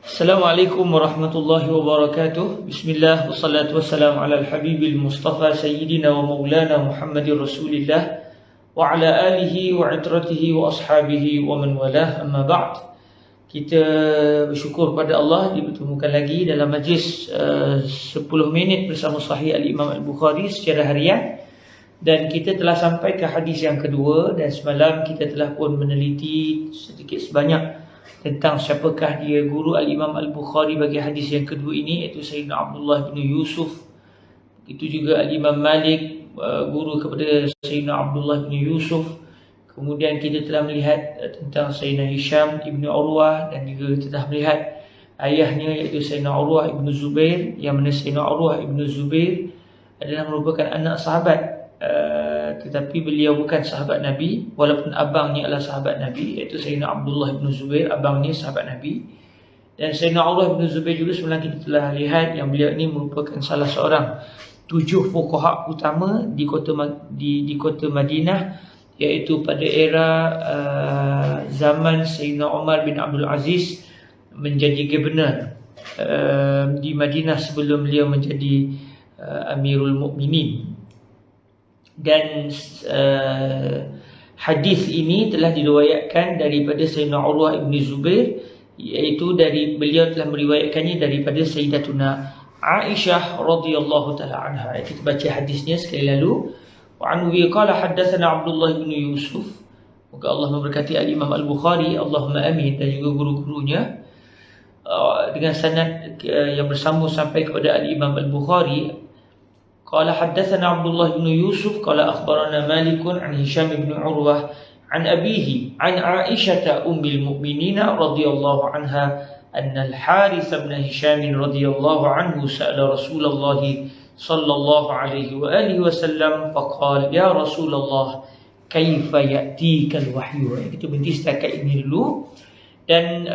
Assalamualaikum warahmatullahi wabarakatuh. Bismillah wassalatu wassalamu ala al-habibil mustafa sayyidina wa maulana Muhammadir Rasulillah wa ala alihi wa itratihi wa ashabihi wa man walah, amma ba'd. Kita bersyukur pada Allah dipertemukan lagi dalam majlis 10 minit bersama Sahih Al-Imam Al-Bukhari secara harian. Dan kita telah sampai ke hadis yang kedua, dan semalam kita telah pun meneliti sedikit sebanyak tentang siapakah dia guru Al-Imam Al-Bukhari bagi hadis yang kedua ini, iaitu Sayyidina Abdullah bin Yusuf. Itu juga Al-Imam Malik, guru kepada Sayyidina Abdullah bin Yusuf. Kemudian kita telah melihat tentang Sayyidina Hisham ibn Urwah, dan juga telah melihat ayahnya iaitu Sayyidina Urwah ibn Zubair, yang mana Sayyidina Urwah ibn Zubair adalah merupakan anak sahabat, tetapi beliau bukan sahabat Nabi, walaupun abangnya adalah sahabat Nabi, iaitu Sayyidina Abdullah bin Zubair, abangnya sahabat Nabi. Dan Sayyidina Abdullah bin Zubair juga sebenarnya kita telah lihat yang beliau ini merupakan salah seorang 7 fuqaha utama di kota Madinah, iaitu pada era zaman Sayyidina Umar bin Abdul Aziz menjadi gubernur di Madinah sebelum beliau menjadi Amirul Mukminin. Dan hadis ini telah diriwayatkan daripada Sayyidina Urwah ibn Zubair, iaitu dari beliau telah meriwayatkannya daripada Sayyidatuna Aisyah radhiyallahu taala anha. Kita baca hadisnya sekali lalu. Wa anhu qala haddatsana Abdullah bin Yusuf. Moga Allah memberkati Al-Imam Al-Bukhari, Allahumma amin, dan juga guru-gurunya, dengan sanad yang bersambung sampai kepada Al-Imam Al-Bukhari. Qala haddatsana Abdullah bin Yusuf qala akhbarana Malik an Hisham bin Urwah an abihi an Aisyah ummul mukminin radhiyallahu anha anna al-Harith bin Hisham radhiyallahu anhu sa'ala Rasulullah sallallahu alaihi wa alihi wasallam faqala ya Rasulullah kaifa ya'tika al-wahyu. Kita berhenti setakat ini dulu. Dan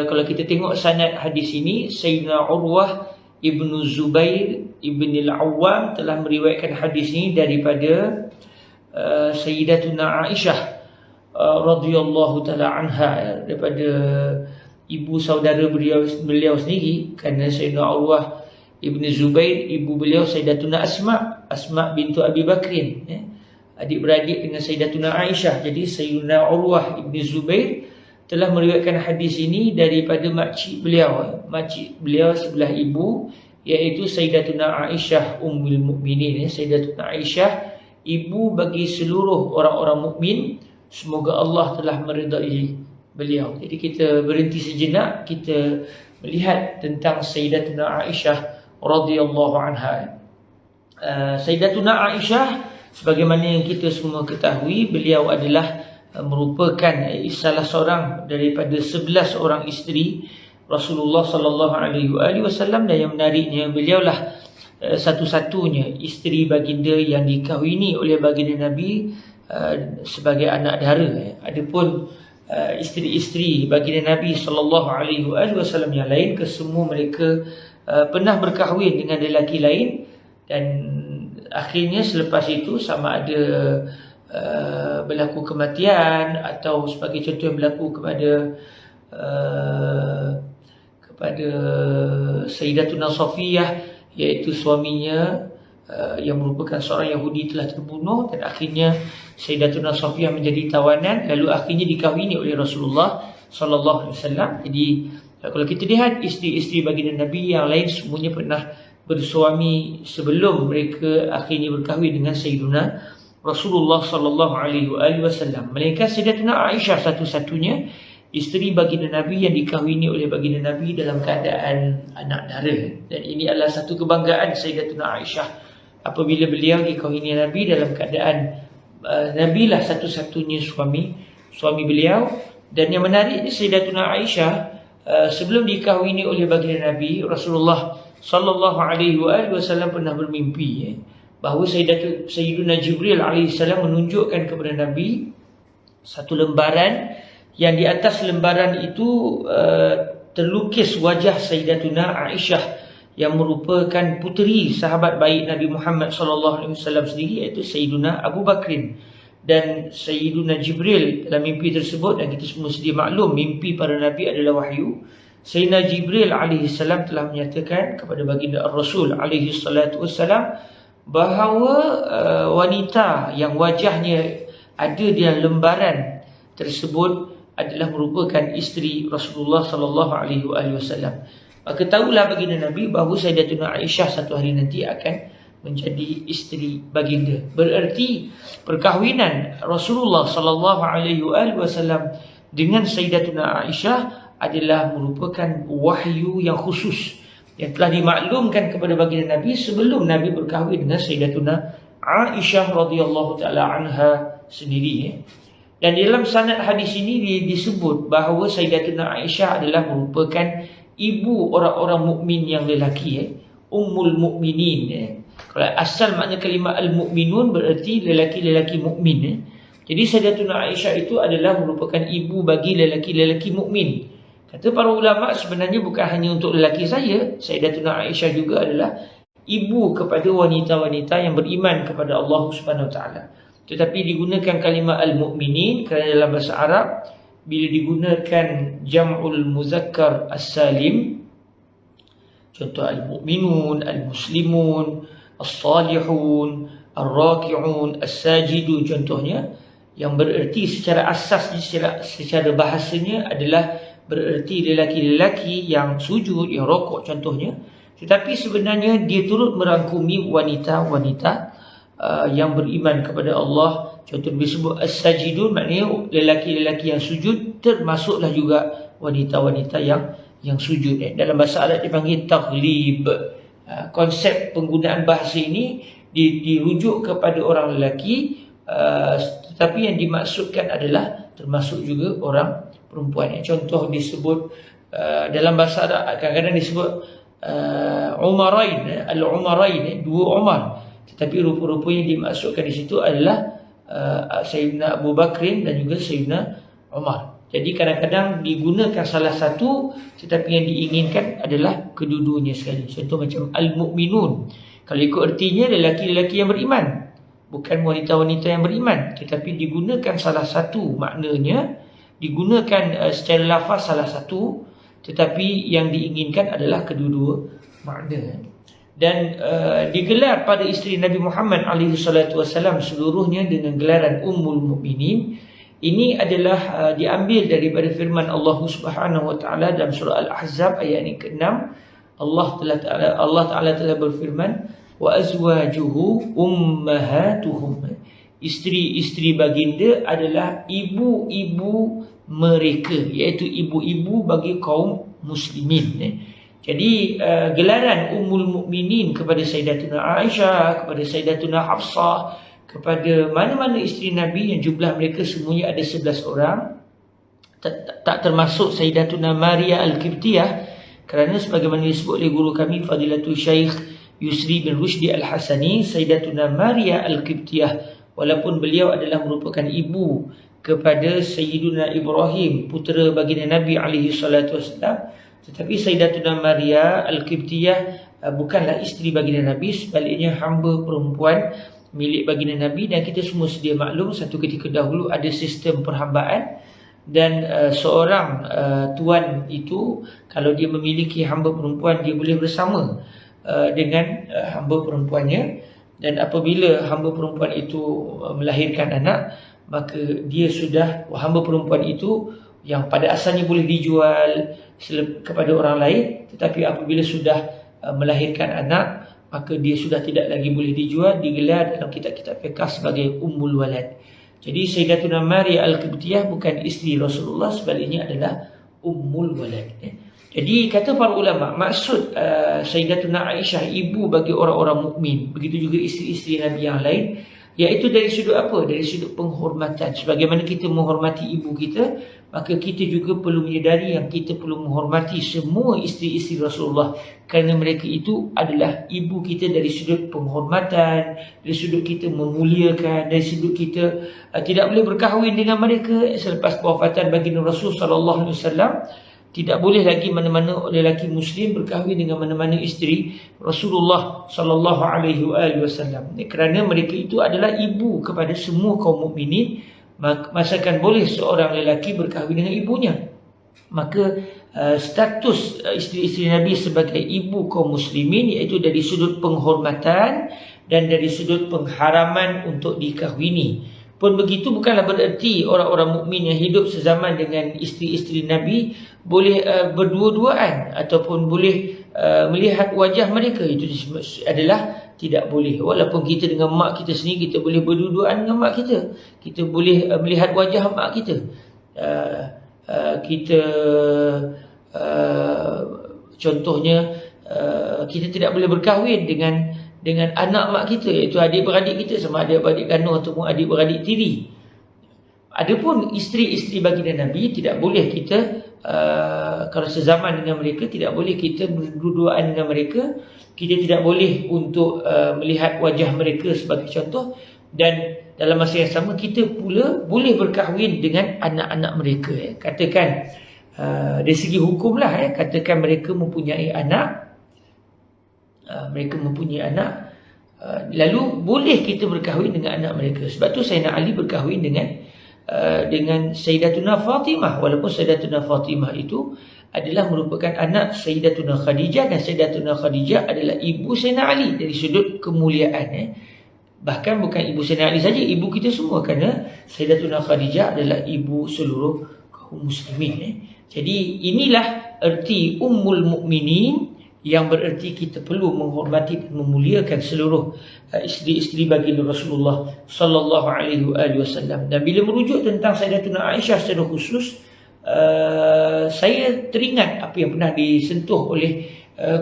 kalau kita tengok sanad hadis ini, Sayyidina Urwah Ibnu Zubair Ibn Al-Awwam telah meriwayatkan hadis ini daripada Sayyidatuna Aisyah radhiyallahu taala anha, daripada ibu saudara beliau sendiri, kerana Sayyidina Urwah Ibn Zubair, ibu beliau Sayyidatuna Asma bintu Abi Bakrin, adik-beradik dengan Sayyidatuna Aisyah. Jadi Sayyidina Urwah Ibn Zubair telah meriwayatkan hadis ini daripada makcik beliau sebelah ibu, iaitu Sayyidatuna Aisyah ummul mukminin. Sayyidatuna Aisyah ibu bagi seluruh orang-orang mukmin, semoga Allah telah meridai beliau. Jadi kita berhenti sejenak, kita melihat tentang Sayyidatuna Aisyah radhiyallahu anha. Sayyidatuna Aisyah, sebagaimana yang kita semua ketahui, beliau adalah merupakan salah seorang daripada 11 orang isteri Rasulullah sallallahu alaihi wasallam, dan yang menariknya beliaulah satu-satunya isteri baginda yang dikahwini oleh baginda Nabi sebagai anak dara. Adapun isteri-isteri baginda Nabi sallallahu alaihi wasallam yang lain, kesemua mereka pernah berkahwin dengan lelaki lain, dan akhirnya selepas itu sama ada berlaku kematian, atau sebagai contoh yang berlaku kepada Sayyidatuna Safiyah, iaitu suaminya yang merupakan seorang Yahudi telah terbunuh, dan akhirnya Sayyidatuna Safiyah menjadi tawanan, lalu akhirnya dikahwini oleh Rasulullah sallallahu alaihi wasallam. Jadi kalau kita lihat isteri-isteri baginda Nabi yang lain, semuanya pernah bersuami sebelum mereka akhirnya berkahwin dengan Sayyiduna Rasulullah sallallahu alaihi wasallam. Melainkan Sayyidatuna Aisyah satu-satunya isteri baginda Nabi yang dikahwini oleh baginda Nabi dalam keadaan anak dara. Dan ini adalah satu kebanggaan Sayyidatuna Aisyah apabila beliau dikahwini Nabi dalam keadaan Nabi lah satu-satunya suami beliau. Dan yang menariknya, Sayyidatuna Aisyah sebelum dikahwini oleh baginda Nabi, Rasulullah sallallahu alaihi wasallam pernah bermimpi bahawa Sayyiduna Jibril alaihissalam menunjukkan kepada Nabi satu lembaran, yang di atas lembaran itu terlukis wajah Sayyidatuna Aisyah yang merupakan puteri sahabat baik Nabi Muhammad sallallahu alaihi wasallam sendiri, iaitu Sayyiduna Abu Bakrin. Dan Sayyiduna Jibril dalam mimpi tersebut, dan kita semua sedia maklum mimpi para Nabi adalah wahyu. Sayyidina Jibril alaihi salam telah menyatakan kepada baginda Rasul alaihi salatu wassalam bahawa wanita yang wajahnya ada di lembaran tersebut adalah merupakan isteri Rasulullah sallallahu alaihi wasallam. Maka tahulah baginda Nabi bahawa Sayyidatuna Aisyah satu hari nanti akan menjadi isteri baginda. Bererti perkahwinan Rasulullah sallallahu alaihi wasallam dengan Sayyidatuna Aisyah adalah merupakan wahyu yang khusus yang telah dimaklumkan kepada baginda Nabi sebelum Nabi berkahwin dengan Sayyidatuna Aisyah radhiyallahu taala anha sendiri. Dan di dalam sanad hadis ini disebut bahawa Sayyidatuna Aisyah adalah merupakan ibu orang-orang mukmin yang lelaki, ummul mukminin. Kalau asal makna kalimah al-mukminun berarti lelaki-lelaki mukmin. Jadi Sayyidatuna Aisyah itu adalah merupakan ibu bagi lelaki-lelaki mukmin. Kata para ulama sebenarnya bukan hanya untuk lelaki saja, Sayyidatuna Aisyah juga adalah ibu kepada wanita-wanita yang beriman kepada Allah Subhanahu Wa Taala. Tetapi digunakan kalimah al-mukminin kerana dalam bahasa Arab bila digunakan jam'ul muzakkar as-salim, contoh al-mukminun, al-muslimun, as-salihun, ar-raki'un, as-sajidun contohnya, yang bererti secara asas secara bahasanya adalah bererti lelaki-lelaki yang sujud, yang rokok contohnya. Tetapi sebenarnya dia turut merangkumi wanita-wanita yang beriman kepada Allah. Contoh disebut as-sajidun, maknanya lelaki-lelaki yang sujud, termasuklah juga wanita-wanita yang sujud. Dalam bahasa Arab dipanggil taghlib. Konsep penggunaan bahasa ini dirujuk kepada orang lelaki, tetapi yang dimaksudkan adalah termasuk juga orang perempuan. Contoh disebut dalam bahasa Arab kadang-kadang disebut Umarain, al-Umarain, dua Umar. Tetapi rupa-rupanya dimaksudkan di situ adalah Sayyidina Abu Bakrin dan juga Sayyidina Umar. Jadi kadang-kadang digunakan salah satu tetapi yang diinginkan adalah kedua-duanya sekali. Contoh macam al-mukminun. Kalau ikut artinya lelaki-lelaki yang beriman, bukan wanita-wanita yang beriman, tetapi digunakan salah satu maknanya, digunakan secara lafaz salah satu, tetapi yang diinginkan adalah kedua-dua makna. Dan digelar pada isteri Nabi Muhammad alaihi salatu wasallam seluruhnya dengan gelaran Ummul Mukminin. Ini adalah diambil daripada firman Allah Subhanahu wa taala dalam surah Al-Ahzab ayat yang ke-6. Allah Taala telah berfirman, wa azwajuhu ummahatuhum. Isteri-isteri baginda adalah ibu-ibu mereka, iaitu ibu-ibu bagi kaum muslimin. Jadi gelaran Ummul Mukminin kepada Sayyidatuna Aisyah, kepada Sayyidatuna Hafsah, kepada mana-mana isteri Nabi yang jumlah mereka semuanya ada 11 orang, tak termasuk Sayyidatuna Maria Al-Qibtiyah, kerana sebagaimana disebut oleh guru kami Fadilatul Syekh Yusri bin Rushdi Al-Hasani, Sayyidatuna Maria Al-Qibtiyah walaupun beliau adalah merupakan ibu kepada Sayyiduna Ibrahim, putera baginda Nabi alaihi salatu wasallam, tetapi Sayyidatuna Maria Al-Qibtiyah bukanlah isteri baginda Nabi, sebaliknya hamba perempuan milik baginda Nabi. Dan kita semua sedia maklum satu ketika dahulu ada sistem perhambaan, dan seorang tuan itu kalau dia memiliki hamba perempuan, dia boleh bersama dengan hamba perempuannya, dan apabila hamba perempuan itu melahirkan anak, maka dia sudah, hamba perempuan itu yang pada asalnya boleh dijual kepada orang lain, tetapi apabila sudah melahirkan anak, maka dia sudah tidak lagi boleh dijual, digelar dalam kitab-kitab fiqh sebagai Ummul Walad. Jadi Sayyidatuna Maria Al-Qibtiyah bukan isteri Rasulullah, sebaliknya adalah Ummul Walad. Jadi kata para ulama, maksud Sayyidatuna Aisyah ibu bagi orang-orang mukmin, begitu juga isteri-isteri Nabi yang lain, iaitu dari sudut apa? Dari sudut penghormatan. Sebagaimana kita menghormati ibu kita, maka kita juga perlu menyedari yang kita perlu menghormati semua isteri-isteri Rasulullah, kerana mereka itu adalah ibu kita dari sudut penghormatan, dari sudut kita memuliakan, dari sudut kita tidak boleh berkahwin dengan mereka selepas kewafatan baginda Rasul sallallahu alaihi wasallam. Tidak boleh lagi mana-mana lelaki muslim berkahwin dengan mana-mana isteri Rasulullah sallallahu alaihi wasallam, kerana mereka itu adalah ibu kepada semua kaum mukminin. Masakan boleh seorang lelaki berkahwin dengan ibunya, maka status isteri-isteri Nabi sebagai ibu kaum muslimin, iaitu dari sudut penghormatan dan dari sudut pengharaman untuk dikahwini. Pun begitu bukanlah bererti orang-orang mukmin yang hidup sezaman dengan isteri-isteri Nabi boleh berdua-duaan ataupun boleh melihat wajah mereka. Itu adalah tidak boleh. Walaupun kita dengan mak kita sendiri, kita boleh berdua-duaan dengan mak kita, kita boleh melihat wajah mak kita. Contohnya kita tidak boleh berkahwin dengan anak mak kita, iaitu adik-beradik kita, sama ada adik kandung ataupun adik-beradik tiri. Adapun isteri-isteri baginda Nabi tidak boleh kita kalau sezaman dengan mereka, tidak boleh kita berdua-duaan dengan mereka. Kita tidak boleh untuk melihat wajah mereka sebagai contoh, dan dalam masa yang sama kita pula boleh berkahwin dengan anak-anak mereka. Katakan dari segi hukumlah, katakan mereka mempunyai anak, lalu boleh kita berkahwin dengan anak mereka. Sebab tu Sayyidina Ali berkahwin dengan Sayyidatuna Fatimah, walaupun Sayyidatuna Fatimah itu adalah merupakan anak Sayyidatuna Khadijah, dan Sayyidatuna Khadijah adalah ibu Sayyidina Ali dari sudut kemuliaan. Bahkan bukan ibu Sayyidina Ali saja, ibu kita semua, kerana Sayyidatuna Khadijah adalah ibu seluruh kaum muslimin. Jadi inilah erti Ummul Mukminin, yang bererti kita perlu menghormati dan memuliakan seluruh isteri-isteri baginda Rasulullah sallallahu alaihi wasallam. Dan bila merujuk tentang Sayyidatuna Aisyah secara khusus, saya teringat apa yang pernah disentuh oleh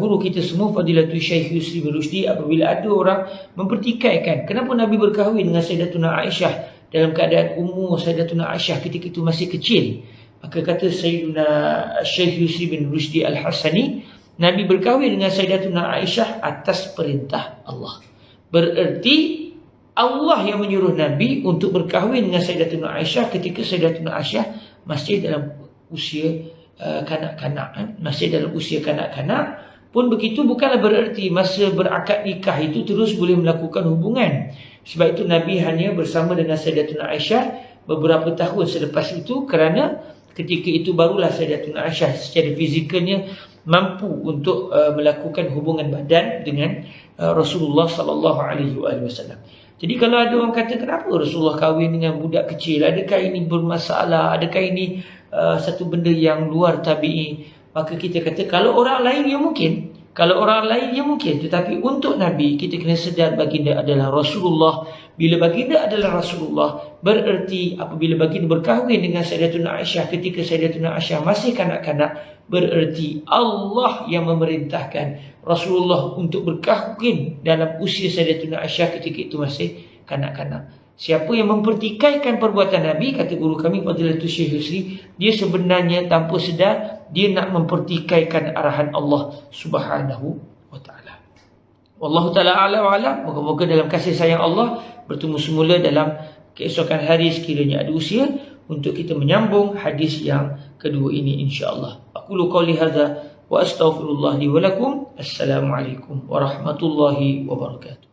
guru kita semua, Fadilatul Syekh Yusri bin Rushdi, apabila ada orang mempertikaikan kenapa Nabi berkahwin dengan Sayyidatuna Aisyah dalam keadaan umur Sayyidatuna Aisyah ketika itu masih kecil. Maka kata Sayyidina Syekh Yusri bin Rushdi Al-Hasani, Nabi berkahwin dengan Sayyidatuna Aisyah atas perintah Allah. Bererti Allah yang menyuruh Nabi untuk berkahwin dengan Sayyidatuna Aisyah ketika Sayyidatuna Aisyah masih dalam usia kanak-kanak. Masih dalam usia kanak-kanak. Pun begitu bukanlah bererti masa berakad nikah itu terus boleh melakukan hubungan. Sebab itu Nabi hanya bersama dengan Sayyidatuna Aisyah beberapa tahun selepas itu, kerana ketika itu barulah Sayyidatuna Aisyah secara fizikalnya mampu untuk melakukan hubungan badan dengan Rasulullah sallallahu alaihi wasallam. Jadi kalau ada orang kata kenapa Rasulullah kahwin dengan budak kecil, adakah ini bermasalah, adakah ini satu benda yang luar tabi'i, maka kita kata kalau orang lain ya mungkin, tetapi untuk Nabi kita kena sedar baginda adalah Rasulullah. Bila baginda adalah Rasulullah, bererti apabila baginda berkahwin dengan Sayyidatuna Aisyah ketika Sayyidatuna Aisyah masih kanak-kanak, bererti Allah yang memerintahkan Rasulullah untuk berkahwin dalam usia Sayyidatuna Aisyah ketika itu masih kanak-kanak. Siapa yang mempertikaikan perbuatan Nabi, kata guru kami Fadilatul Syekh Yusri, dia sebenarnya tanpa sedar dia nak mempertikaikan arahan Allah Subhanahu wa taala. Wallahu taala a'lam wa a'lam. Moga-moga dalam kasih sayang Allah bertemu semula dalam keesokan hari sekiranya ada usia untuk kita menyambung hadis yang kedua ini insya-Allah. Aqulu qouli hadza wa astaghfirullah li wa lakum. Assalamualaikum warahmatullahi wabarakatuh.